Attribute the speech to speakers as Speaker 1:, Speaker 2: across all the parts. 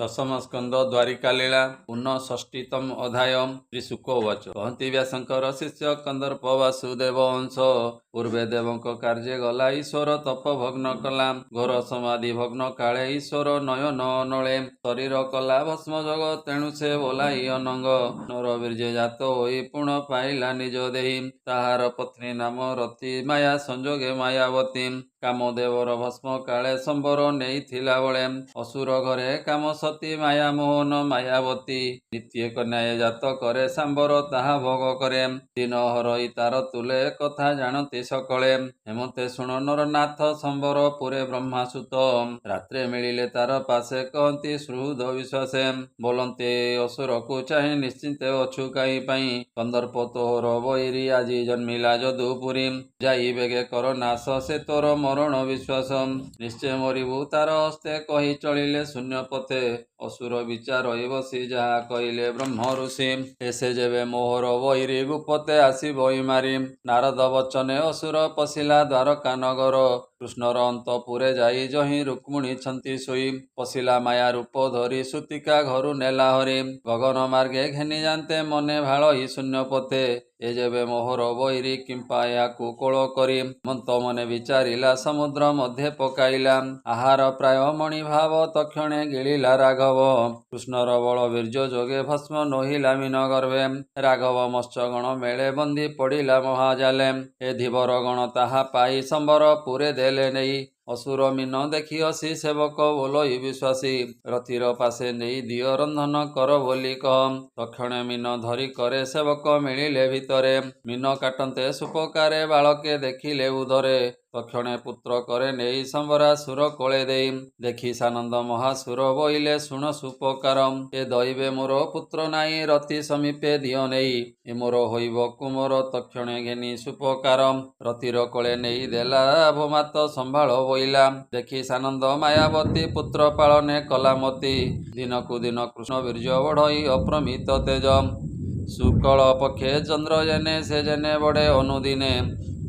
Speaker 1: ଦଶମ ସ୍କନ୍ଦ ଦ୍ୱାରିକା ଲୀଳା ଊନଷଷ୍ଠୀତମ ଅଧ୍ୟାୟ। ଶ୍ରୀ ଶୁକ ଉବାଚ। କହନ୍ତି ବ୍ୟାସଙ୍କର ଶିଷ୍ୟ କନ୍ଦର୍ପ ବାସୁଦେବ ଅଂଶ। ପୂର୍ବେ ଦେବଙ୍କ କାର୍ଯ୍ୟ ଗଲା ଈଶ୍ୱର ତପ ଭଗ୍ନ କଲା। ଘୋର ସମାଧି ଭଗ୍ନ କାଳେ ଈଶ୍ୱର ନୟନ ନଳେ। ଶରୀର କଲା ଭସ୍ମ ଯୋଗ ତେଣୁ ସେ ବୋଲାଇ ଅନଙ୍ଗ। ନର ବୀର୍ଯ୍ୟ ଜାତ ହୋଇ ପୁଣ ପାଇଲା ନିଜ ଦେହି। ତାହାର ପତ୍ନୀ ନାମ ରତି ମାୟା ସଂଯୋଗେ ମାୟାବତୀ। କାମଦେବର ଭସ୍ମ କାଳେ ସମ୍ବର ନେଇଥିଲା ବଳେ। ଅସୁର ଘରେ କାମ ସତୀ ମାୟା ମୋହନ ମାୟାବତୀ। ନିତ୍ୟ କନ୍ୟାଏ ଜାତ କରେ ସାମ୍ବର ତାହା ଭୋଗ କରେ। ଦିନ ହରଇ ତାର ତୁଲେ କଥା ଜାଣନ୍ତି ସକଳେ। ହେମନ୍ତେ ଶୁଣ ନରନାଥ ସମ୍ବର ପୁରେ ବ୍ରହ୍ମାସୁତ। ରାତ୍ରେ ମିଳିଲେ ତାର ପାଶେ କହନ୍ତି ସୁହୃଦ ବିଶ୍ୱାସେ। ବୋଲନ୍ତେ ଅସୁରକୁ ଚାହିଁ ନିଶ୍ଚିନ୍ତେ ଅଛୁ କାହିଁ ପାଇଁ। କନ୍ଦର୍ପ ତୋର ବୈରୀ ଆଜି ଜନ୍ମିଲା ଯଦୁପୁରୀ। ଯାଇ ବେଗେ କର ନାଶ ସେ ତୋର ମରଣ ବିଶ୍ୱାସ। ନିଶ୍ଚୟ ମରିବୁ ତାର ହସ୍ତେ କହି ଚଳିଲେ ଶୂନ୍ୟ ପଥେ। ଅସୁର ବିଚାରଇ ବସି ଯାହା କହିଲେ ବ୍ରହ୍ମ ଋଷି। ଏସେ ଯେବେ ମୋହର ବୈରୀ ଗୁପତେ ଆସିବଇ ମାରି। ନାରଦ ବଚନେ ଅସୁର ପଶିଲା ଦ୍ୱାରକା ନଗର। କୃଷ୍ଣର ଅନ୍ତପୁରେ ଯାଇ ଯହିଁ ରୁକ୍ମିଣୀ ଛନ୍ତି ଶୋଇ। ପଶିଲା ମାୟା ରୂପ ଧରି ସୁତିକା ଘରୁ ନେଲା ହରି। ଗଗନ ମାର୍ଗେ ଘେନି ଯାନ୍ତେ ମନେ ଭାଳଇ ଶୂନ୍ୟ ପଥେ। ଏ ଯେବେ ମୋହର ବୈରୀ କିମ୍ପା ଏହାକୁ କୋଳ କରି। ମନ୍ତ ମନେ ବିଚାରିଲା ସମୁଦ୍ର ମଧ୍ୟେ ପକାଇଲା। ଆହାର ପ୍ରାୟ ମଣି ଭାବ ତକ୍ଷଣେ ଗିଳିଲା ରାଘବ। କୃଷ୍ଣର ବଳ ବୀର୍ଯ୍ୟ ଯୋଗେ ଭସ୍ମ ନୋହିଲା ମୀନ ଗର୍ଭେ। ରାଘବ ମତ୍ସ୍ୟଗଣ ମେଳେ ବନ୍ଦୀ ପଡ଼ିଲା ମହାଜାଲେ। ଏ ଧୀବର ଗଣ ତାହା ପାଇ ସମ୍ବର ପୁରେ ଦେଲେ ନେଇ। ଅସୁର ମୀନ ଦେଖି ହସି ସେବକ ବୋଲଇ ବିଶ୍ୱାସୀ। ରତିର ପାଶେ ନେଇ ଦିଅ ରନ୍ଧନ କର ବୋଲି କହ। ତକ୍ଷଣେ ମୀନ ଧରି କରେ ସେବକ ମିଳିଲେ ଭିତରେ। ମୀନ କାଟନ୍ତେ ସୁପକାରେ ବାଳକେ ଦେଖିଲେ ଉଦରେ। ତକ୍ଷଣେ ପୁତ୍ର କରେ ନେଇ ସମ୍ବରାସୁର କୋଳେ ଦେଇ। ଦେଖି ସାନନ୍ଦ ମହାସୁର ବୋଇଲେ ଶୁଣ ସୁପକାର। ଏ ଦଇବେ ମୋର ପୁତ୍ର ନାଇଁ ରତି ସମୀପେ ଦିଅ ନେଇ। ଏ ମୋର ହୋଇବ କୁମର ତକ୍ଷଣେ ଘେନି ସୁପକାର। ରତିର କୋଳେ ନେଇ ଦେଲା ଭୂମାତ ସମ୍ଭାଳ ବୋଇଲା। ଦେଖି ସାନନ୍ଦ ମାୟାବତୀ ପୁତ୍ର ପାଳନେ କଲା ମତି। ଦିନକୁ ଦିନ କୃଷ୍ଣ ବୀର୍ଯ୍ୟ ବଢ଼ଇ ଅପ୍ରମିତ ତେଜ। ଶୁକ୍ଳ ପକ୍ଷେ ଚନ୍ଦ୍ର ଯେନେ ସେ ଯେନେ ବଢ଼େ ଅନୁଦିନେ।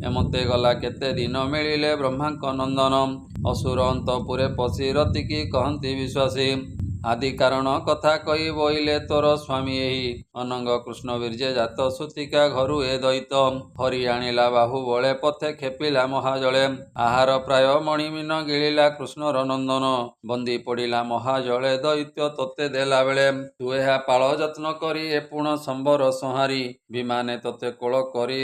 Speaker 1: ଏମନ୍ତେ ଗଲା କେତେ ଦିନ ମିଳିଲେ ବ୍ରହ୍ମାଙ୍କ ନନ୍ଦନ। ଅସୁର ଅନ୍ତପୁରେ ପଶି ରତିକି କହନ୍ତି ବିଶ୍ୱାସୀ। ଆଦି କାରଣ କଥା କହି ବୋଇଲେ ତୋର ସ୍ୱାମୀ ଏହି। ଅନଙ୍ଗ କୃଷ୍ଣ ବୀର୍ଯ୍ୟ ଜାତ ସୁତିକା ଘରୁ ଏ ଦୈତ। ହରି ଆଣିଲା ବାହୁ ବଳେ ପଥେ ଖେପିଲା ମହାଜଳେ। ଆହାର ପ୍ରାୟ ମଣି ମୀନ ଗିଳିଲା କୃଷ୍ଣର ନନ୍ଦନ। ବନ୍ଦୀ ପଡ଼ିଲା ମହାଜଳେ ଦୈତ୍ୟ ତୋତେ ଦେଲା ବେଳେ। ତୁ ଏହା ପାଳ ଯତ୍ନ କରି ଏ ପୁଣ ସମ୍ବର ସଂହାରି। ବିମାନେ ତୋତେ କୋଳ କରି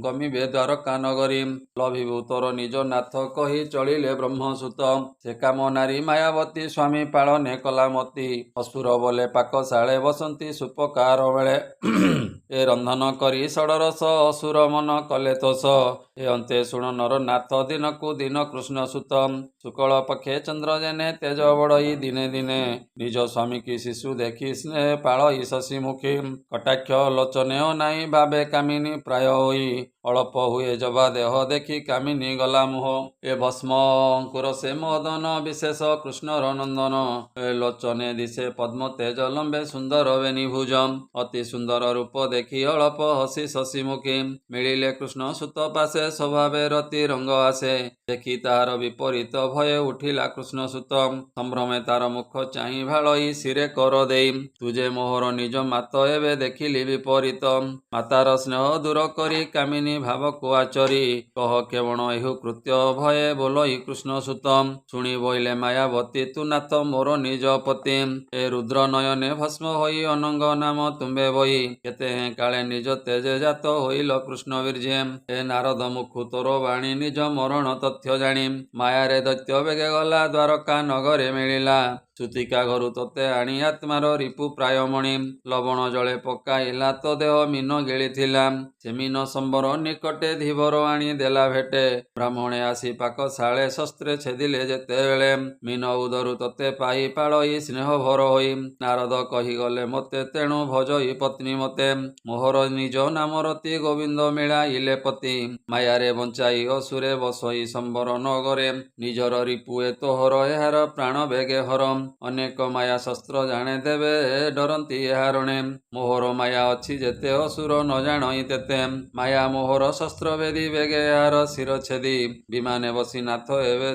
Speaker 1: ଗମିବେ ଦ୍ୱାରକା ନଗରୀ। ଲଭିବୁ ତୋର ନିଜ ନାଥ କହି ଚଳିଲେ ବ୍ରହ୍ମସୁତ। ସେ କାମ ନାରୀ ମାୟାବତୀ ସ୍ୱାମୀ ପାଳନେ କଲା ମତି। ଅସୁର ବୋଲେ ପାକଶାଳେ ବସନ୍ତି ସୁପକାର ବେଳେ। ଏ ରନ୍ଧନ କରି ଷଡ଼ରସ ଅସୁର ମନ କଲେ ତୋଷ। ଏ ଅନ୍ତେ ଶୁଣ ନରନାଥ ଦିନକୁ ଦିନ କୃଷ୍ଣ ସୁତ। ଶୁକ୍ଳ ପକ୍ଷେ ଚନ୍ଦ୍ର ଯେନେ ତେଜ ବଢ଼ଇ ଦିନେ ଦିନେ। ନିଜ ସ୍ୱାମୀ କି ଶିଶୁ ଦେଖି ସ୍ନେହ ପାଳଇ ଶଶିମୁଖୀ। କଟାକ୍ଷ ଲୋଚନେ ଅନାଇ ଭାବେ କାମିନୀ ପ୍ରାୟ ହୋଇ। ଅଳପ ହୁଏ ଜବା ଦେହ ଦେଖି କାମିନୀ ଗଲା ମୋହ। ଏ ଭସ୍ମ ଅଙ୍କୁର ସେ ମଦନ ବିଶେଷ କୃଷ୍ଣର ନନ୍ଦନ। ଏ ଲୋଚନେ ଦିଶେ ପଦ୍ମ ତେଜ ଲମ୍ବେ ସୁନ୍ଦର ବେନିଭୁଜ। ଅତି ସୁନ୍ଦର ରୂପ ଦେଖି ଅଳପ ହସି ଶଶିମୁଖୀ। ମିଳିଲେ କୃଷ୍ଣ ସୁତ ପାଶେ ସ୍ୱଭାବେ ରତି ରଙ୍ଗ ଆସେ। ଦେଖି ତାହାର ବିପରୀତ ଭୟ ଉଠିଲା କୃଷ୍ଣ ସୁତ। ସମ୍ଭ୍ରମେ ତାର ମୁଖ ଚାହିଁ ଭାଳଇ ଶିରେ କର ଦେଇ। ତୁଜେ ମୋହର ନିଜ ମାତ ଏବେ ଦେଖିଲି ବିପରୀତ। ମାତାର ସ୍ନେହ ଦୂର କରି କାମିନୀ ଭାବକୁ ଆଚରି। କହ କେବଳ ଏହୁ କୃତ୍ୟ ଭୟେ ବୋଲଇ କୃଷ୍ଣ ସୁତ। ଶୁଣି ବୋଇଲେ ମାୟାବତୀ ତୁ ନାଥ ମୋର ନିଜ ପତି। ଏ ରୁଦ୍ର ନୟନେ ଭସ୍ମ ହୋଇ ଅନଙ୍ଗ ନାମ ତୁମ୍ଭେ ବହି। କେତେ ହେଁ କାଳେ ନିଜ ତେଜେ ଜାତ ହୋଇଲ କୃଷ୍ଣ ବୀର୍ଯ୍ୟେ। ଏ ନାରଦ ମୁଖୁ ତୋର ବାଣୀ ନିଜ ମରଣ ତଥ୍ୟ ଜାଣି। ମାୟାରେ ଦୈତ୍ୟ ବେଗେ ଗଲା ଦ୍ୱାରକା ନଗରେ ମିଳିଲା। ସୁତିକା ଘରୁ ତୋତେ ଆଣି ଆତ୍ମାର ରିପୁ ପ୍ରାୟ ମଣି। ଲବଣ ଜଳେ ପକାଇଲା ତୋ ଦେହ ମୀନ ଗିଳିଥିଲା। ସେ ମୀନ ସମ୍ବର ନିକଟେ ଧୀବର ଆଣି ଦେଲା ଭେଟେ। ବ୍ରାହ୍ମଣେ ଆସି ପାକଶାଳେ ଶସ୍ତ୍ରେ ଛେଦିଲେ ଯେତେବେଳେ। ମୀନ ଉଦରୁ ତୋତେ ପାଇ ପାଳଇ ସ୍ନେହ ଭର ହୋଇ। ନାରଦ କହିଗଲେ ମୋତେ ତେଣୁ ଭଜଇ ପତ୍ନୀ ମତେ। ମୋହର ନିଜ ନାମ ରତି ଗୋବିନ୍ଦ ମିଳାଇଲେ ପତି। ମାୟାରେ ବଞ୍ଚାଇ ଅସୁରେ ବସଇ ସମ୍ବର ନଗରେ। ନିଜର ରିପୁ ଏ ତୋହର ଏହାର ପ୍ରାଣ ବେଗେ ହର। ଅନେକ ମାୟା ଶସ୍ତ୍ର ଜାଣେ ଦେବେ ଡରନ୍ତି ଏହାରଣେ। ମୋହର ମାୟା ଅଛି ଯେତେ ଅସୁର ନ ଜାଣଇ ତେତେ। ମାୟା ମୋହର ଶସ୍ତ୍ର ଭେଦି ବେଗେ ଏହାର ଶିର ଛେଦି। ବିମାନେ ବସି ନାଥ ଏବେ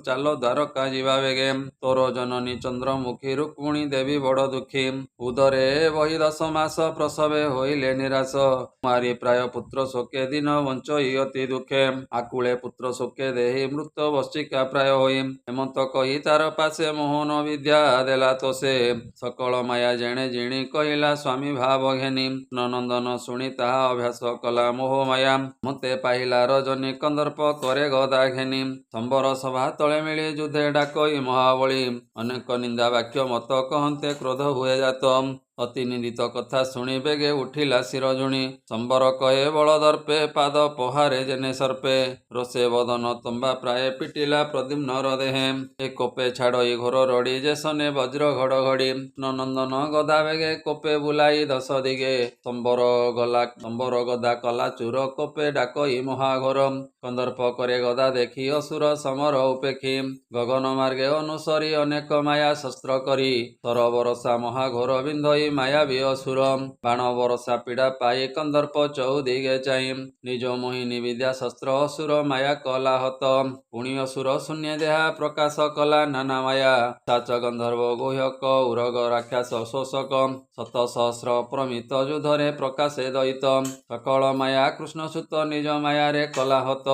Speaker 1: ଚାଲ ଦ୍ୱାରକା ଯିବା ବେଗେ। ତୋର ଜନନୀ ଚନ୍ଦ୍ରମୁଖୀ ରୁକ୍ମିଣୀ ଦେବୀ ବଡ଼ ଦୁଃଖୀ। ଉଦରେ ବହି 10 ମାସ ପ୍ରସବେ ହୋଇଲେ ନିରାଶ। କୁମାରୀ ପ୍ରାୟ ପୁତ୍ର ଶୋକେ ଦିନ ବଞ୍ଚଇ ଅତି ଦୁଃଖେ। ଆକୁଳେ ପୁତ୍ର ଶୋକେ ଦେହି ମୃତ ବଶ୍ଚିକା ପ୍ରାୟ ହୋଇ। ହେମନ୍ତ କହି ତାର ପାଶେ ମୋହନ ବିଦ୍ୟା ଦେଲା ତ ସେ। ସକଳ ମାୟା ଜେଣେ ଜିଣି କହିଲା ସ୍ୱାମୀ ଭାବ ଘେନି। ନନ୍ଦନ ଶୁଣି ତାହା ଅଭ୍ୟାସ କଲା ମୋହ ମାୟା। ମତେ ପାଇଲା ରଜନୀ କନ୍ଦର୍ପ କରେ ଗଦା ଘେନି। ସମ୍ବର ସଭା ତଳେ ମିଳି ଯୁଧେ ଡାକଇ ମହାବଳୀ। ଅନେକ ନିନ୍ଦା ବାକ୍ୟ ମତ କହନ୍ତେ କ୍ରୋଧ ହୁଏ ଜାତ। ଅତି ନିନ୍ଦିତ କଥା ଶୁଣି ବେଗେ ଉଠିଲା ଶିରଝୁଣି। ସମ୍ବର କହେ ବଳ ଦର୍ପେ ପାଦ ପହାରେ ଯେନେ ସର୍ପେ। ରୋଷେ ବଦନ ତମ୍ବା ପ୍ରାୟ ପିଟିଲା ପ୍ରଦ୍ୟୁମ୍ନର ଦେହେ। ଏ କୋପେ ଛାଡ଼ଇ ଘୋର ରଡ଼ି ଯେସନେ ବଜ୍ର ଘଡ଼ଘଡ଼ି। ନନ୍ଦନ ଗଦା ବେଗେ କୋପେ ବୁଲାଇ 10 ଦିଗେ। ସମ୍ବର ଗଦା କଲା ଚୁର କୋପେ ଡାକଇ ମହାଘୋର। କନ୍ଦର୍ପ କରେ ଗଦା ଦେଖି ଅସୁର ସମର ଉପେକ୍ଷୀ। ଗଗନ ମାର୍ଗେ ଅନୁସରି ଅନେକ ମାୟା ଶସ୍ତ୍ର କରି। ତର ବରସା ମହାଘୋର ବିନ୍ଧଇ ମାୟାବୀ ଅସୁର। ବାଣ ବରସା ପୀଡ଼ା ପାଇ କନ୍ଦର୍ପ ଚଉଦିଗେ ଚାହିଁ। ନିଜ ମୋହିନୀ ବିଦ୍ୟା ଶସ୍ତ୍ର ଅସୁର ମାୟା କଲା ହତ। ପୁଣି ଅସୁର ଶୂନ୍ୟ ଦେହା ପ୍ରକାଶ କଲା ନାନା ମାୟା। ସାଚ ଗନ୍ଧର୍ବ ଗୁହ୍ୟକ ଉରଗ ରାକ୍ଷସ ଶୋଷକ। 7 ସହସ୍ର ପ୍ରମିତ ଯୁଦ୍ଧରେ ପ୍ରକାଶେ ଦଇତ। ସକଳ ମାୟା କୃଷ୍ଣସୂତ ନିଜ ମାୟାରେ କଲା ହତ।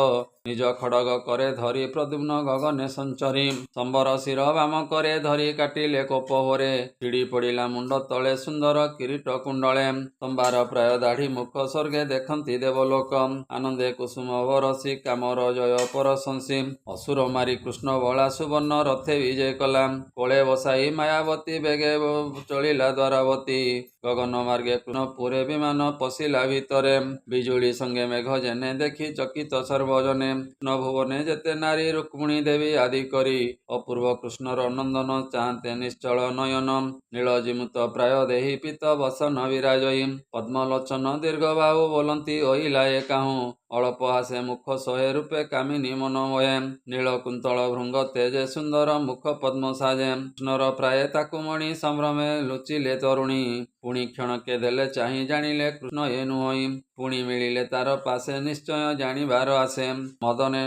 Speaker 1: ନିଜ ଖଡ଼ଗ କରେ ଧରି ପ୍ରଦ୍ୟୁମ୍ନ ଗଗନେ ସଞ୍ଚରି। ସମ୍ବର ଶିର ବାମ କରେ ଧରି କାଟିଲେ କୋପ ଭରେ। ଛିଡ଼ି ପଡ଼ିଲା ମୁଣ୍ଡ ତଳେ ସୁନ୍ଦର କିରୀଟ କୁଣ୍ଡଳେ। ତମ୍ବାର ପ୍ରାୟ ଦାଢ଼ି ମୁଖ ସ୍ୱର୍ଗେ ଦେଖନ୍ତି ଦେବଲୋକ। ଆନନ୍ଦେ କୁସୁମ ବରସି କାମର ଜୟ ପରଶଂସି। ଅସୁର ମାରି କୃଷ୍ଣ ବଳା ସୁବର୍ଣ୍ଣ ରଥେ ବିଜେ କଲା। କୋଳେ ବସାଇ ମାୟାବତୀ ବେଗେ ଚଳିଲା ଦ୍ୱାରାବତୀ। ଗଗନ ମାର୍ଗେ କୃଷ୍ଣପୁରେ ବିମାନ ପଶିଲା ଭିତରେ। ବିଜୁଳି ସଙ୍ଗେ ମେଘ ଯେନେ ଦେଖି ଚକିତ ସର୍ବଜନେ। କୃଷ୍ଣ ଭୁବନେ ଯେତେ ନାରୀ ରୁକ୍ମିଣୀ ଦେବୀ ଆଦି କରି। ଅପୂର୍ବ କୃଷ୍ଣର ନନ୍ଦନ ଚାହାନ୍ତେ ନିଶ୍ଚଳ ନୟନ। ନୀଳ ଜିମୁତ ପ୍ରାୟ ଦେହି ପୀତ ବସନ ବିରାଜଇ। ପଦ୍ମଲୋଚନ ଦୀର୍ଘ ବାହୁ ବୋଲନ୍ତି ଅଇଲା ଏ କାହୁଁ। ଅଳପ ହାସେ ମୁଖ ସହେ ରୂପେ କାମିନୀ ମନ ମୋହେ। ନୀଳ କୁନ୍ତଳ ଭୃଙ୍ଗ ତେଜେ ସୁନ୍ଦର ମୁଖ ପଦ୍ମ ସାଜେ। କୃଷ୍ଣର ପ୍ରାୟ ତାକୁ ମଣି ସମ୍ଭ୍ରମେ ଲୁଚିଲେ ତରୁଣୀ। ପୁଣି କ୍ଷଣକେ ଦେଲେ ଚାହିଁ ଜାଣିଲେ କୃଷ୍ଣ ଏ ନୁହଁଇ। ପୁଣି ମିଳିଲେ ତାର ପାଶେ ନିଶ୍ଚୟ ଜାଣିବାର ଆସେ। ମଦନେ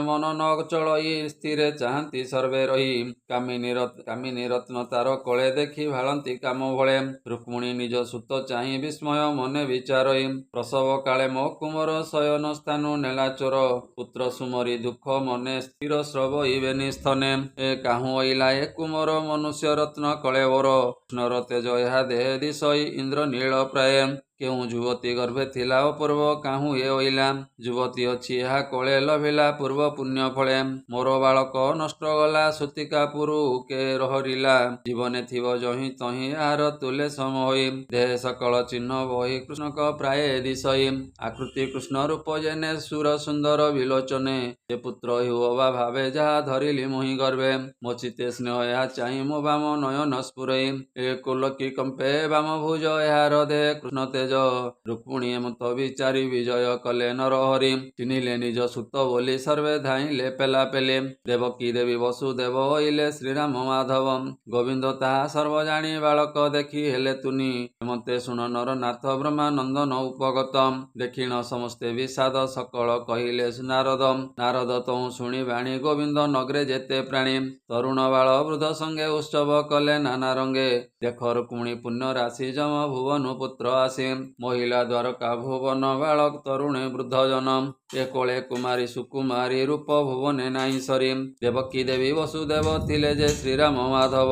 Speaker 1: ମନ ନ ଚଳଇ ସ୍ଥିରେ ଚାହାନ୍ତି ସର୍ବେ ରହି। କାମିନୀ ରତ୍ନ ତାର କୋଳେ ଦେଖି ଭାଳନ୍ତି କାମ ଭଳେ। ରୁକ୍ମିଣୀ ନିଜ ସୁତ ଚାହିଁ ବିସ୍ମୟ ମନେ ବିଚାରଇ। ପ୍ରସବ କାଳେ ମୋ କୁମର ଶୟନ ସ୍ଥାନୁ ନେଲା ଚୋର। ପୁତ୍ର ସୁମରି ଦୁଃଖ ମନେ ସ୍ଥିର ସ୍ରବଇବେନି ସ୍ଥନେ। ଏ କାହୁଁ ଅଇଲା ଏ କୁମର ମନୁଷ୍ୟ ରତ୍ନ କଳେବର। କୃଷ୍ଣର ତେଜ ଏହା ଦେହେ ଦିଶଇ ଇନ୍ଦ୍ର ନୀଳ ପ୍ରାୟ। କେଉଁ ଯୁବତୀ ଗର୍ଭେ ଥିଲା ଅପୂର୍ବ କାହୁଁ ଏ ଅଇଲା। ଯୁବତୀ ଅଛି ଏହା କୋଳେ ଲଭିଲା ପୂର୍ବ ପୁଣ୍ୟ ଫଳେ। ମୋର ବାଳକ ନଷ୍ଟ ଗଲା ସୁତିକା ପୁରୁ କେ ହରିଲା। ଜୀବନେ ଥିବ ଯହିଁ ତହିଁ ଏହାର ତୁଲେ ସମ ହୋଇ। ଦେହେ ସକଳ ଚିହ୍ନ ବହି କୃଷ୍ଣଙ୍କ ପ୍ରାୟ ଦିଶଇ। ଆକୃତି କୃଷ୍ଣ ରୂପ ଯେନେ ସୁର ସୁନ୍ଦର ବିଲୋଚନେ। ସେ ପୁତ୍ର ହେଉ ଅବା ଭାବେ ଯାହା ଧରିଲି ମୁହିଁ ଗର୍ଭେ। ମୋ ଚିତେ ସ୍ନେହ ଏହା ଚାହିଁ ମୋ ବାମ ନୟନ ସ୍ଫୁରଇ। ଏ କୋଲକି କମ୍ପେ ବାମ ଭୁଜ ଏହାର ଦେହେ କୃଷ୍ଣ ତେଜ। ରୁକ୍ମିଣୀ ଏମନ୍ତ ବିଚାରି ବିଜୟ କଲେ ନରହରି। ଚିହ୍ନିଲେ ନିଜ ସୁତ ବୋଲି ସର୍ବେ ଧାଇଁଲେ ପେଲା ପେଲେ। ଦେବକୀ ଦେବୀ ବସୁଦେବ ଅଇଲେ ଶ୍ରୀରାମ ମାଧବ। ଗୋବିନ୍ଦ ତାହା ସର୍ବ ଜାଣି ବାଳକ ଦେଖି ହେଲେ ତୁନି। ହେମନ୍ତେ ଶୁଣ ନର ନାଥ ବ୍ରହ୍ମାନନ୍ଦନ ଉପଗତ। ଦେଖିଣ ସମସ୍ତେ ବିଷାଦ ସକଳ କହିଲେ ନାରଦ। ନାରଦ ତହୁଁ ଶୁଣି ବାଣୀ ଗୋବିନ୍ଦ ନଗ୍ରେ ଯେତେ ପ୍ରାଣୀ। ତରୁଣ ବାଳ ବୃଦ୍ଧ ସଙ୍ଗେ ଉତ୍ସବ କଲେ ନାନା ରଙ୍ଗେ। ଦେଖ ରୁକ୍ମିଣୀ ପୁଣ୍ୟ ରାଶି ଯମ ଭୁବନୁ ପୁତ୍ର ଆସି। ମହିଳା ଦ୍ୱାରକା ଭୁବନ ବାଳକ ତରୁଣେ ବୃଦ୍ଧ ଜନ। ଏ କୋଳେ କୁମାରୀ ସୁକୁମାରୀ ରୂପ ଭୁବନେ ନାହିଁ ସରି। ଦେବକୀ ଦେବୀ ବସୁଦେବ ଥିଲେ ଯେ ଶ୍ରୀରାମ ମାଧବ।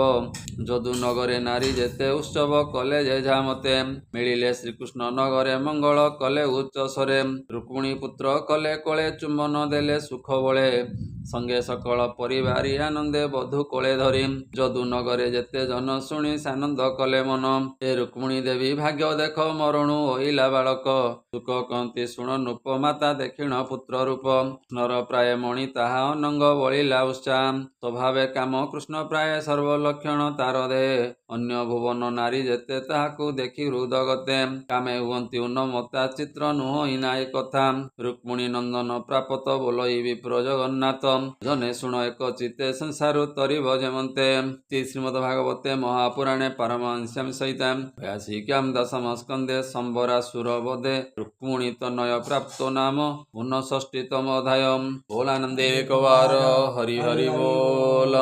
Speaker 1: ଯଦୁ ନଗରେ ନାରୀ ଯେତେ ଉତ୍ସବ କଲେ ଯେ ଝାମତେ। ମିଳିଲେ ଶ୍ରୀକୃଷ୍ଣ ନଗରେ ମଙ୍ଗଳ କଲେ ଉଚ୍ଚ ସ୍ୱରେ। ରୁକ୍ମିଣୀ ପୁତ୍ର କଲେ କୋଳେ ଚୁମ୍ବନ ଦେଲେ ସୁଖ ବଳେ। ସଙ୍ଗେ ସକଳ ପରିବାରୀ ଆନନ୍ଦେ ବଧୂ କୋଳେ ଧରି। ଯଦୁ ନଗରେ ଯେତେ ଜନ ଶୁଣି ଆନନ୍ଦ କଲେ ମନ। ଏ ରୁକ୍ମିଣୀ ଦେବୀ ଭାଗ୍ୟ ଦେଖ ମରଣୁ ହୋଇଲା ବାଳକ। ସୁକ କହନ୍ତି ଶୁଣ ନୃପ ମାତା ଦେଖିଣ ପୁତ୍ର ରୂପ। ନର ପ୍ରାୟ ମଣି ତାହା ଅନଙ୍ଗ ବଳିଲା ଉତ୍ସାହ। ସ୍ୱଭାବେ କାମ କୃଷ୍ଣ ପ୍ରାୟ ସର୍ବଲକ୍ଷଣ ତାର ଦେ। ଅନ୍ୟ ଭୁବନ ନାରୀ ଯେତେ ତାହାକୁ ଦେଖି ହୃଦ ଗତେ। କାମେ ହୁଅନ୍ତି ଉନ୍ମତ୍ତା ଚିତ୍ର ନୁହଁ ନା ଏ କଥା। ରୁକ୍ମିଣୀ ନନ୍ଦନ ପ୍ରାପତ ବୋଲଇ ବିପ୍ର ଜଗନ୍ନାଥ। ଜନେ ଶୁଣ ଏକ ଚିତ୍ତେ ସଂସାରୁ ତରିବ ଯେମନ୍ତେ। ଶ୍ରୀମଦ୍ ଭାଗବତେ ମହାପୁରାଣେ ପାରମହଂସ୍ୟାଂ ସହିତାଂ 82 ଦଶମ ସ୍କନ୍ଧେ ସମ୍ବରାସୁର ବଧେ ରୁକ୍ମିଣୀ ତନୟ ପ୍ରାପ୍तो नाम 59तम अध्याय। बोलानंदे एक बार हरि हरि बोल।